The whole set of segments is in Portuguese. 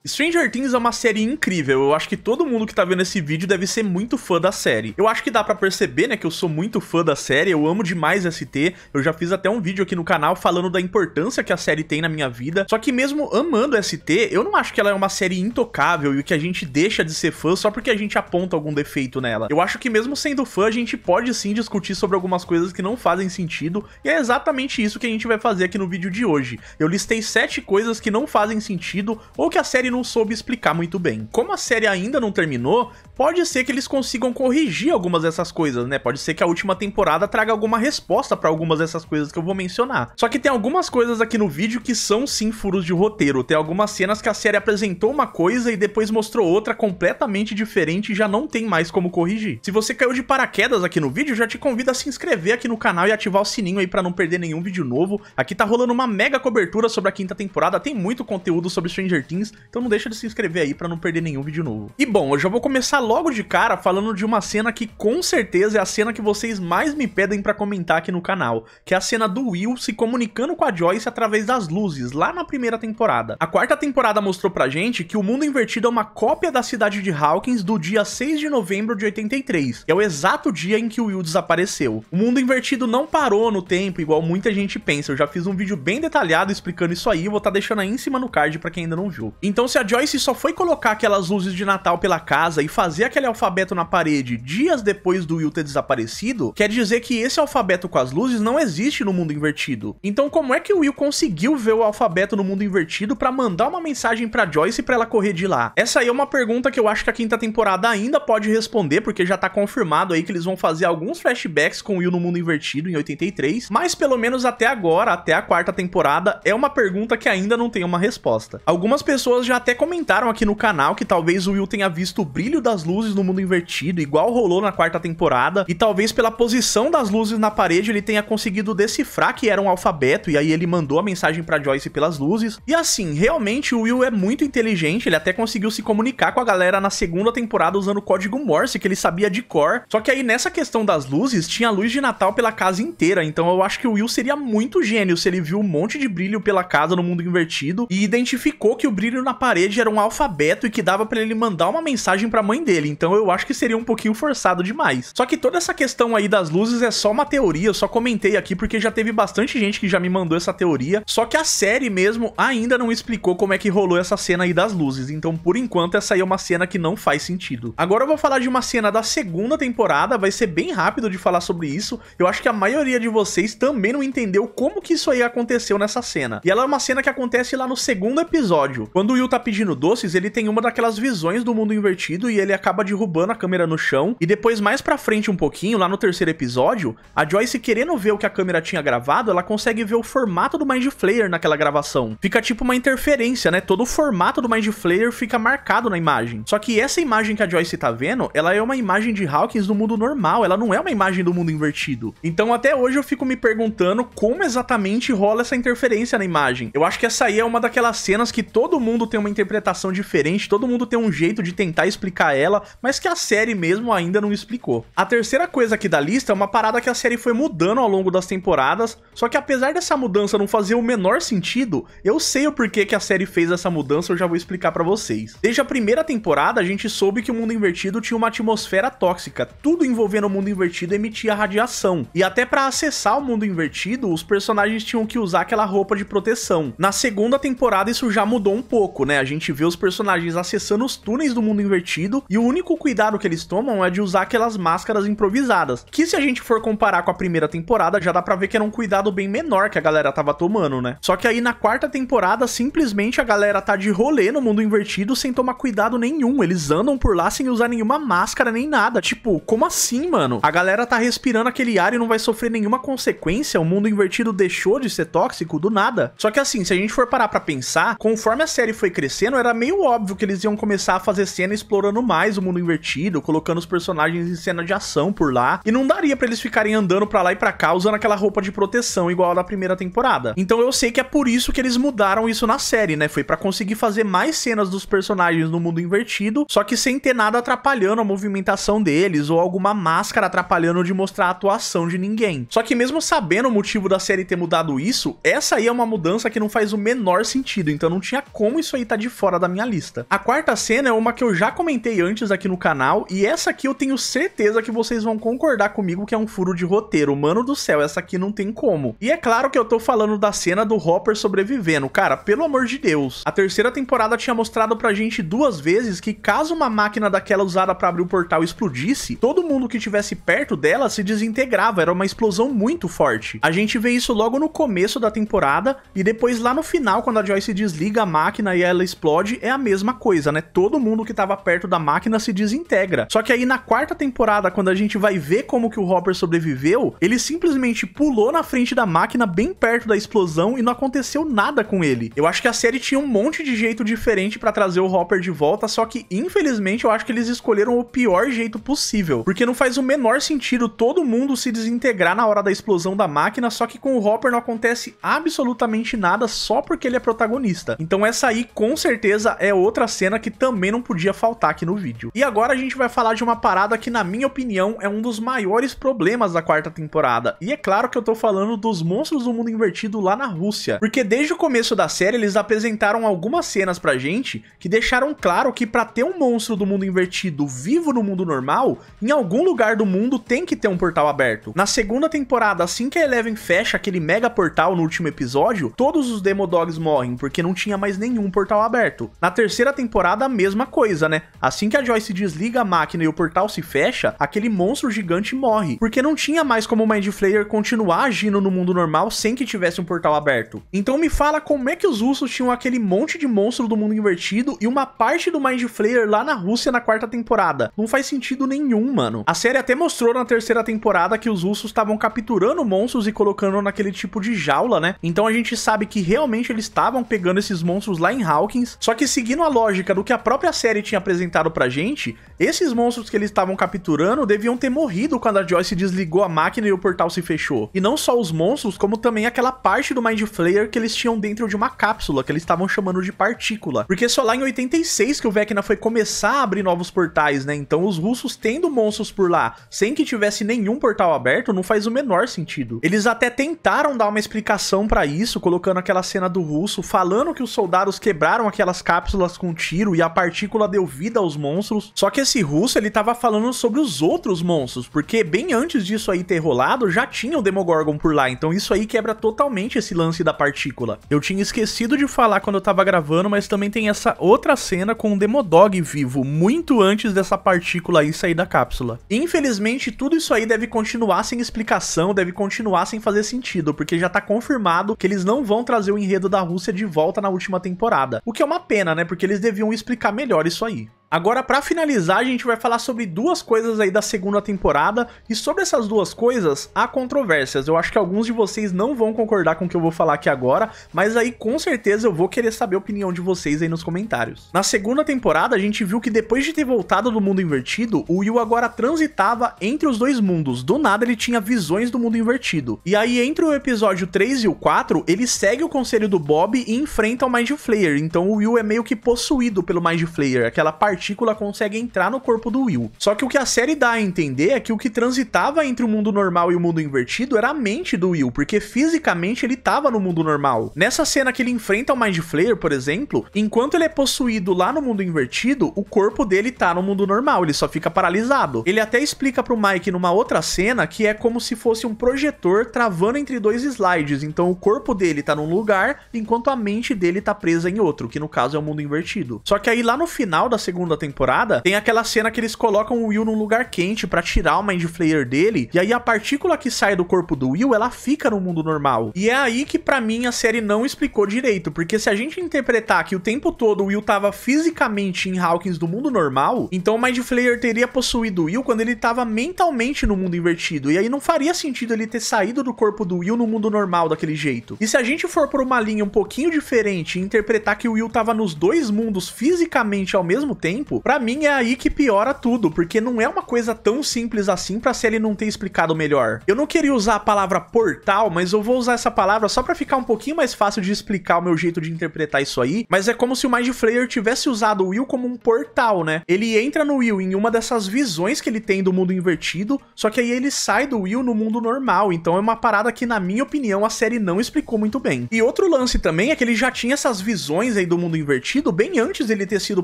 Stranger Things é uma série incrível, eu acho que todo mundo que tá vendo esse vídeo deve ser muito fã da série. Eu acho que dá pra perceber, né, que eu sou muito fã da série, eu amo demais ST, eu já fiz até um vídeo aqui no canal falando da importância que a série tem na minha vida, só que mesmo amando ST, eu não acho que ela é uma série intocável e que a gente deixa de ser fã só porque a gente aponta algum defeito nela. Eu acho que mesmo sendo fã, a gente pode sim discutir sobre algumas coisas que não fazem sentido, e é exatamente isso que a gente vai fazer aqui no vídeo de hoje. Eu listei 7 coisas que não fazem sentido ou que a série não soube explicar muito bem. Como a série ainda não terminou, pode ser que eles consigam corrigir algumas dessas coisas, né? Pode ser que a última temporada traga alguma resposta pra algumas dessas coisas que eu vou mencionar. Só que tem algumas coisas aqui no vídeo que são sim furos de roteiro. Tem algumas cenas que a série apresentou uma coisa e depois mostrou outra completamente diferente e já não tem mais como corrigir. Se você caiu de paraquedas aqui no vídeo, já te convido a se inscrever aqui no canal e ativar o sininho aí pra não perder nenhum vídeo novo. Aqui tá rolando uma mega cobertura sobre a 5ª temporada, tem muito conteúdo sobre Stranger Things, então não deixa de se inscrever aí pra não perder nenhum vídeo novo. E bom, eu já vou começar logo de cara falando de uma cena que com certeza é a cena que vocês mais me pedem pra comentar aqui no canal, que é a cena do Will se comunicando com a Joyce através das luzes, lá na 1ª temporada. A 4ª temporada mostrou pra gente que o mundo invertido é uma cópia da cidade de Hawkins do dia 6 de novembro de 83, que é o exato dia em que o Will desapareceu. O mundo invertido não parou no tempo, igual muita gente pensa, eu já fiz um vídeo bem detalhado explicando isso aí, vou estar deixando aí em cima no card pra quem ainda não viu. Então se a Joyce só foi colocar aquelas luzes de Natal pela casa e fazer aquele alfabeto na parede dias depois do Will ter desaparecido, quer dizer que esse alfabeto com as luzes não existe no mundo invertido. Então como é que o Will conseguiu ver o alfabeto no mundo invertido pra mandar uma mensagem pra Joyce pra ela correr de lá? Essa aí é uma pergunta que eu acho que a 5ª temporada ainda pode responder, porque já tá confirmado aí que eles vão fazer alguns flashbacks com o Will no mundo invertido em 83, mas pelo menos até agora, até a 4ª temporada, é uma pergunta que ainda não tem uma resposta. Algumas pessoas já até comentaram aqui no canal que talvez o Will tenha visto o brilho das luzes no mundo invertido, igual rolou na 4ª temporada, e talvez pela posição das luzes na parede ele tenha conseguido decifrar que era um alfabeto, e aí ele mandou a mensagem pra Joyce pelas luzes. E assim, realmente o Will é muito inteligente, ele até conseguiu se comunicar com a galera na 2ª temporada usando o código Morse, que ele sabia de cor, só que aí nessa questão das luzes, tinha luz de Natal pela casa inteira, então eu acho que o Will seria muito gênio se ele viu um monte de brilho pela casa no mundo invertido e identificou que o brilho na parede era um alfabeto e que dava pra ele mandar uma mensagem pra mãe dele, então eu acho que seria um pouquinho forçado demais. Só que toda essa questão aí das luzes é só uma teoria, eu só comentei aqui porque já teve bastante gente que já me mandou essa teoria, só que a série mesmo ainda não explicou como é que rolou essa cena aí das luzes, então por enquanto essa aí é uma cena que não faz sentido. Agora eu vou falar de uma cena da 2ª temporada, vai ser bem rápido de falar sobre isso, eu acho que a maioria de vocês também não entendeu como que isso aí aconteceu nessa cena. E ela é uma cena que acontece lá no 2º episódio. Quando o Will tá pedindo doces, ele tem uma daquelas visões do mundo invertido e ele acaba derrubando a câmera no chão, e depois mais pra frente um pouquinho, lá no 3º episódio, a Joyce querendo ver o que a câmera tinha gravado, ela consegue ver o formato do Mind Flayer naquela gravação. Fica tipo uma interferência, né? Todo o formato do Mind Flayer fica marcado na imagem. Só que essa imagem que a Joyce tá vendo, ela é uma imagem de Hawkins do mundo normal, ela não é uma imagem do mundo invertido. Então até hoje eu fico me perguntando como exatamente rola essa interferência na imagem. Eu acho que essa aí é uma daquelas cenas que todo mundo tem uma interpretação diferente, todo mundo tem um jeito de tentar explicar ela, mas que a série mesmo ainda não explicou. A terceira coisa aqui da lista é uma parada que a série foi mudando ao longo das temporadas, só que apesar dessa mudança não fazer o menor sentido, eu sei o porquê que a série fez essa mudança, eu já vou explicar pra vocês. Desde a 1ª temporada, a gente soube que o mundo invertido tinha uma atmosfera tóxica, tudo envolvendo o mundo invertido emitia radiação, e até pra acessar o mundo invertido, os personagens tinham que usar aquela roupa de proteção. Na 2ª temporada isso já mudou um pouco, né? A gente vê os personagens acessando os túneis do mundo invertido, e o único cuidado que eles tomam é de usar aquelas máscaras improvisadas, que se a gente for comparar com a 1ª temporada, já dá pra ver que era um cuidado bem menor que a galera tava tomando, né? Só que aí na 4ª temporada, simplesmente a galera tá de rolê no mundo invertido sem tomar cuidado nenhum, eles andam por lá sem usar nenhuma máscara nem nada, tipo, como assim, mano? A galera tá respirando aquele ar e não vai sofrer nenhuma consequência, o mundo invertido deixou de ser tóxico do nada. Só que assim, se a gente for parar pra pensar, conforme a série foi crescendo, era meio óbvio que eles iam começar a fazer cena explorando mais o mundo invertido, colocando os personagens em cena de ação por lá, e não daria pra eles ficarem andando pra lá e pra cá usando aquela roupa de proteção igual a da 1ª temporada. Então eu sei que é por isso que eles mudaram isso na série, né? Foi pra conseguir fazer mais cenas dos personagens no mundo invertido, só que sem ter nada atrapalhando a movimentação deles, ou alguma máscara atrapalhando de mostrar a atuação de ninguém. Só que mesmo sabendo o motivo da série ter mudado isso, essa aí é uma mudança que não faz o menor sentido, então não tinha como isso aí tá de fora da minha lista. A quarta cena é uma que eu já comentei antes aqui no canal, e essa aqui eu tenho certeza que vocês vão concordar comigo que é um furo de roteiro. Mano do céu, essa aqui não tem como. E é claro que eu tô falando da cena do Hopper sobrevivendo. Cara, pelo amor de Deus. A terceira temporada tinha mostrado pra gente 2 vezes que caso uma máquina daquela usada pra abrir o portal explodisse, todo mundo que estivesse perto dela se desintegrava. Era uma explosão muito forte. A gente vê isso logo no começo da temporada, e depois lá no final, quando a Joyce desliga a máquina e ela explode, é a mesma coisa, né? Todo mundo que tava perto da máquina se desintegra. Só que aí na quarta temporada, quando a gente vai ver como que o Hopper sobreviveu, ele simplesmente pulou na frente da máquina bem perto da explosão e não aconteceu nada com ele. Eu acho que a série tinha um monte de jeito diferente pra trazer o Hopper de volta, só que infelizmente eu acho que eles escolheram o pior jeito possível, porque não faz o menor sentido todo mundo se desintegrar na hora da explosão da máquina, só que com o Hopper não acontece absolutamente nada só porque ele é protagonista. Então essa aí com certeza é outra cena que também não podia faltar aqui no vídeo. E agora a gente vai falar de uma parada que na minha opinião é um dos maiores problemas da quarta temporada, e é claro que eu tô falando dos monstros do mundo invertido lá na Rússia, porque desde o começo da série eles apresentaram algumas cenas pra gente que deixaram claro que pra ter um monstro do mundo invertido vivo no mundo normal, em algum lugar do mundo tem que ter um portal aberto. Na segunda temporada, assim que a Eleven fecha aquele mega portal no último episódio, todos os Demodogs morrem, porque não tinha mais nenhum portal aberto. Na terceira temporada, a mesma coisa, né? Assim que a Joyce desliga a máquina e o portal se fecha, aquele monstro gigante morre, porque não tinha mais como o Mind Flayer continuar agindo no mundo normal sem que tivesse um portal aberto. Então me fala como é que os russos tinham aquele monte de monstro do mundo invertido e uma parte do Mind Flayer lá na Rússia na quarta temporada. Não faz sentido nenhum, mano. A série até mostrou na terceira temporada que os russos estavam capturando monstros e colocando naquele tipo de jaula, né? Então a gente sabe que realmente eles estavam pegando esses monstros lá em Hawkins, só que seguindo a lógica do que a própria série tinha apresentado pra gente, esses monstros que eles estavam capturando deviam ter morrido quando a Joyce desligou a máquina e o portal se fechou. E não só os monstros, como também aquela parte do Mind Flayer que eles tinham dentro de uma cápsula, que eles estavam chamando de partícula. Porque só lá em 86 que o Vecna foi começar a abrir novos portais, né? Então os russos tendo monstros por lá, sem que tivesse nenhum portal aberto, não faz o menor sentido. Eles até tentaram dar uma explicação pra isso, colocando aquela cena do russo, falando que os soldados quebraram aquelas cápsulas com tiro e a partícula deu vida aos monstros. Só que esse russo, ele tava falando sobre os outros monstros, porque bem antes disso aí ter rolado, já tinha o Demogorgon por lá, então isso aí quebra totalmente esse lance da partícula. Eu tinha esquecido de falar quando eu tava gravando, mas também tem essa outra cena com o Demodog vivo, muito antes dessa partícula aí sair da cápsula. Infelizmente, tudo isso aí deve continuar sem explicação, deve continuar sem fazer sentido, porque já tá confirmado que eles não vão trazer o enredo da Rússia de volta na última temporada. O que é uma pena, né? Porque eles deviam explicar melhor isso aí. Agora, pra finalizar, a gente vai falar sobre 2 coisas aí da segunda temporada, e sobre essas 2 coisas, há controvérsias. Eu acho que alguns de vocês não vão concordar com o que eu vou falar aqui agora, mas aí com certeza eu vou querer saber a opinião de vocês aí nos comentários. Na segunda temporada, a gente viu que depois de ter voltado do mundo invertido, o Will agora transitava entre os 2 mundos. Do nada ele tinha visões do mundo invertido. E aí entre o episódio 3 e o 4, ele segue o conselho do Bob e enfrenta o Mind Flayer. Então o Will é meio que possuído pelo Mind Flayer, aquela partícula consegue entrar no corpo do Will. Só que o que a série dá a entender é que o que transitava entre o mundo normal e o mundo invertido era a mente do Will, porque fisicamente ele tava no mundo normal. Nessa cena que ele enfrenta o Mind Flayer, por exemplo, enquanto ele é possuído lá no mundo invertido, o corpo dele tá no mundo normal, ele só fica paralisado. Ele até explica pro Mike numa outra cena que é como se fosse um projetor travando entre 2 slides, então o corpo dele tá num lugar, enquanto a mente dele tá presa em outro, que no caso é o mundo invertido. Só que aí lá no final da segunda temporada, tem aquela cena que eles colocam o Will num lugar quente pra tirar o Mind Flayer dele, e aí a partícula que sai do corpo do Will, ela fica no mundo normal. E é aí que pra mim a série não explicou direito, porque se a gente interpretar que o tempo todo o Will tava fisicamente em Hawkins do mundo normal, então o Mind Flayer teria possuído o Will quando ele tava mentalmente no mundo invertido, e aí não faria sentido ele ter saído do corpo do Will no mundo normal daquele jeito. E se a gente for por uma linha um pouquinho diferente e interpretar que o Will tava nos 2 mundos fisicamente ao mesmo tempo, tempo, pra mim é aí que piora tudo, porque não é uma coisa tão simples assim pra série não ter explicado melhor. Eu não queria usar a palavra portal, mas eu vou usar essa palavra só pra ficar um pouquinho mais fácil de explicar o meu jeito de interpretar isso aí, mas é como se o Mind Flayer tivesse usado o Will como um portal, né? Ele entra no Will em uma dessas visões que ele tem do mundo invertido, só que aí ele sai do Will no mundo normal, então é uma parada que, na minha opinião, a série não explicou muito bem. E outro lance também é que ele já tinha essas visões aí do mundo invertido bem antes dele ter sido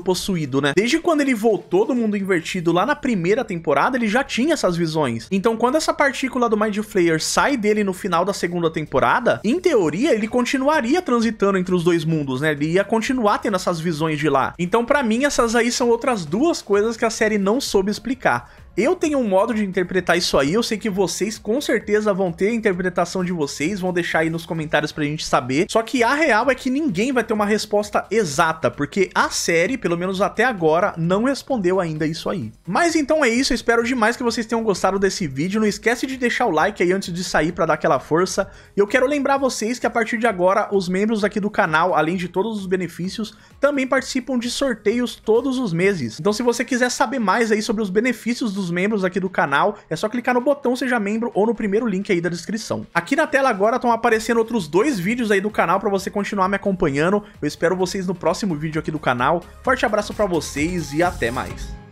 possuído, né? Desde quando ele voltou do mundo invertido lá na primeira temporada, ele já tinha essas visões. Então, quando essa partícula do Mind Flayer sai dele no final da segunda temporada, em teoria, ele continuaria transitando entre os dois mundos, né? Ele ia continuar tendo essas visões de lá. Então, pra mim, essas aí são outras duas coisas que a série não soube explicar. Eu tenho um modo de interpretar isso aí, eu sei que vocês com certeza vão ter a interpretação de vocês, vão deixar aí nos comentários pra gente saber. Só que a real é que ninguém vai ter uma resposta exata, porque a série, pelo menos até agora, não respondeu ainda isso aí. Mas então é isso, eu espero demais que vocês tenham gostado desse vídeo. Não esquece de deixar o like aí antes de sair pra dar aquela força. E eu quero lembrar vocês que a partir de agora, os membros aqui do canal, além de todos os benefícios, também participam de sorteios todos os meses. Então se você quiser saber mais aí sobre os benefícios dos membros aqui do canal, é só clicar no botão Seja Membro ou no primeiro link aí da descrição. Aqui na tela agora estão aparecendo outros 2 vídeos aí do canal para você continuar me acompanhando. Eu espero vocês no próximo vídeo aqui do canal. Forte abraço para vocês e até mais.